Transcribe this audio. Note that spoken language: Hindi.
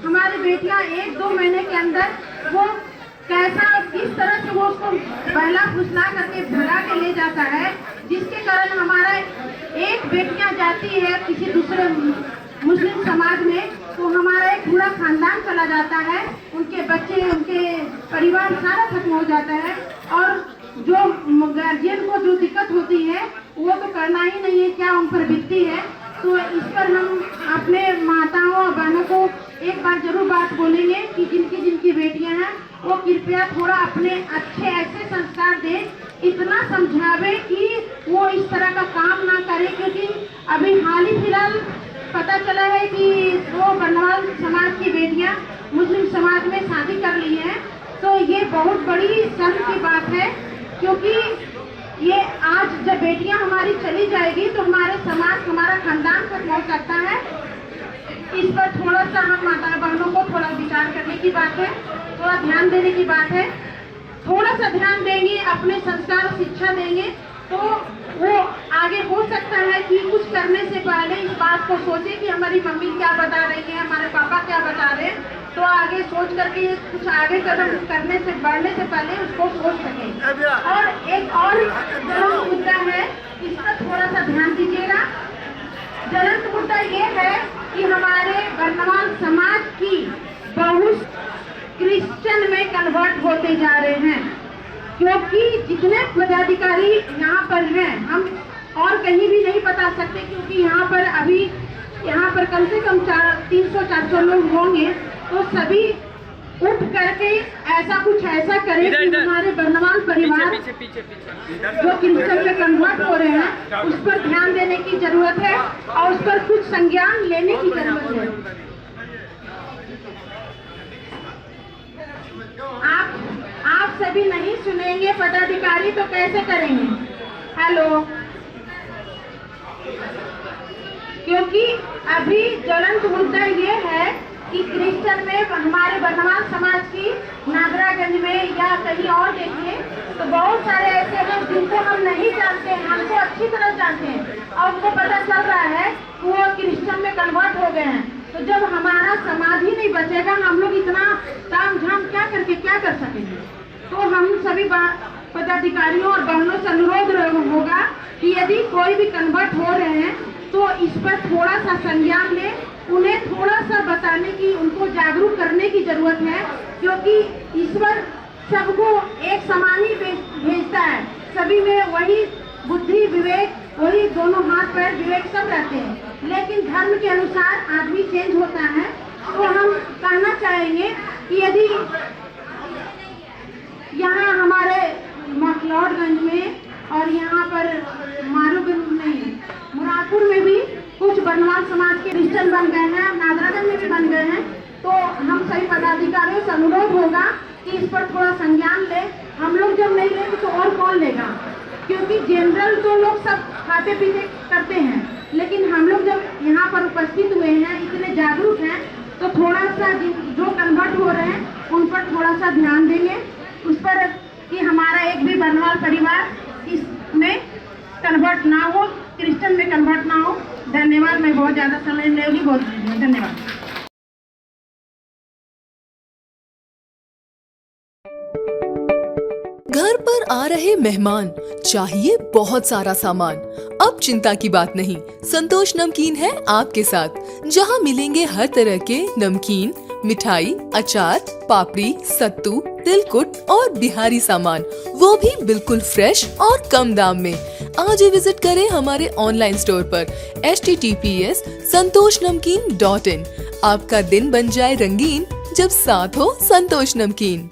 हमारी बेटियां 1-2 महीने के अंदर वो कैसा किस तरह से वो उसको बहला फुसला करके भगा के ले जाता है, जिसके कारण हमारा एक बेटियां जाती है किसी दूसरे मुस्लिम समाज में तो हमारा एक पूरा खानदान चला जाता है, उनके बच्चे उनके परिवार सारा खत्म हो जाता है। और जो गार्जियन को जो दिक्कत होती है वो तो करना ही नहीं है, क्या उन पर बीतती है। तो इस पर हम अपने माताओं और बहनों को एक बार जरूर बात बोलेंगे कि जिनकी बेटियां हैं वो कृपया थोड़ा अपने अच्छे ऐसे संस्कार दें, इतना समझावे कि वो इस तरह का काम ना करे। क्योंकि अभी हाल ही फिलहाल पता चला है कि वो बनवाल समाज की बेटियां मुस्लिम समाज में शादी कर ली हैं, तो ये बहुत बड़ी शर्म की बात है। क्योंकि ये आज जब बेटियां हमारी चली जाएगी तो हमारे समाज हमारा खानदान खत्म हो सकता है। इस पर थोड़ा सा हम माता बहनों को थोड़ा विचार करने की बात है, थोड़ा ध्यान देने की बात है। थोड़ा सा ध्यान देंगे, अपने संस्कार और शिक्षा देंगे तो वो आगे हो सकता है कि कुछ करने से पहले इस बात को सोचे कि हमारी मम्मी क्या बता रही है, हमारे पापा क्या बता रहे हैं, तो आगे सोच करके कुछ आगे कदम करने से बढ़ने से पहले उसको सोच सकें। और एक और जरूर मुद्दा है, इस पर थोड़ा सा ध्यान दीजिएगा। ज्वलंत मुद्दा ये है कि हमारे बर्नवाल समाज की बहुत क्रिश्चियन में कन्वर्ट होते जा रहे हैं। क्योंकि जितने पदाधिकारी यहाँ पर हैं, हम और कहीं भी नहीं बता सकते, क्योंकि यहाँ पर अभी यहाँ पर कम से कम 300-400 लोग होंगे, तो सभी उठ करके ऐसा करें कि हमारे बर्नवाल परिवार जो क्रिश्चियन में कन्वर्ट हो रहे हैं उस पर ध्यान देने की जरूरत है और उस पर कुछ संज्ञान लेने की जरूरत है। आप सभी नहीं सुनेंगे पदाधिकारी तो कैसे करेंगे? हेलो, क्योंकि अभी ज्वलंत मुद्दा ये है कि क्रिश्चियन में हमारे बर्नवाल समाज की नागरागंज में या कहीं और देखिए तो बहुत सारे ऐसे हैं जिनको हम नहीं जानते हैं, हमको अच्छी तरह जानते हैं और उनको पता चल रहा है कि वो क्रिश्चियन में कन्वर्ट हो गए हैं। तो जब हमारा समाज ही नहीं बचेगा, हम लोग इतना ताम झाम क्या करके क्या कर सकेंगे? तो हम सभी पदाधिकारियों और बहनों से अनुरोध होगा कि यदि कोई भी कन्वर्ट हो रहे हैं तो इस पर थोड़ा सा संज्ञान लें, उन्हें थोड़ा सा बताने की, उनको जागरूक करने की जरूरत है। क्योंकि ईश्वर सबको एक समान ही भेजता है, सभी में वही बुद्धि विवेक, वही दोनों हाथ पैर विवेक सब रहते हैं, लेकिन धर्म के अनुसार आदमी चेंज होता है। तो हम कहना चाहेंगे कि यदि यहाँ हमारे मखलौड़गंज में और यहाँ पर मारूगंज में, मुरादपुर में भी कुछ बर्नवाल समाज के क्रिश्चियन बन गए हैं, नागरागंज में भी बन गए हैं, तो हम सभी पदाधिकारियों से अनुरोध होगा कि इस पर थोड़ा संज्ञान ले। हम लोग जब नहीं लेंगे तो और कौन लेगा? क्योंकि जनरल तो लोग सब खाते पीते करते हैं, लेकिन हम लोग जब यहाँ पर उपस्थित हुए हैं, इतने जागरूक हैं, तो थोड़ा सा जो कन्वर्ट हो रहे हैं उन पर थोड़ा सा ध्यान देंगे, उस पर कि हमारा एक भी बर्नवाल परिवार इसमें कन्वर्ट ना हो, क्रिश्चियन में कन्वर्ट ना हो। धन्यवाद। मैं बहुत ज़्यादा समय ले रही, बहुत धन्यवाद। घर पर आ रहे मेहमान चाहिए बहुत सारा सामान। अब चिंता की बात नहीं, संतोष नमकीन है आपके साथ, जहां मिलेंगे हर तरह के नमकीन, मिठाई, अचार, पापड़ी, सत्तू, तिलकुट और बिहारी सामान, वो भी बिल्कुल फ्रेश और कम दाम में। आज ही विजिट करें हमारे ऑनलाइन स्टोर पर https:santoshnaмкeen.in। आपका दिन बन जाए रंगीन जब साथ हो संतोष नमकीन।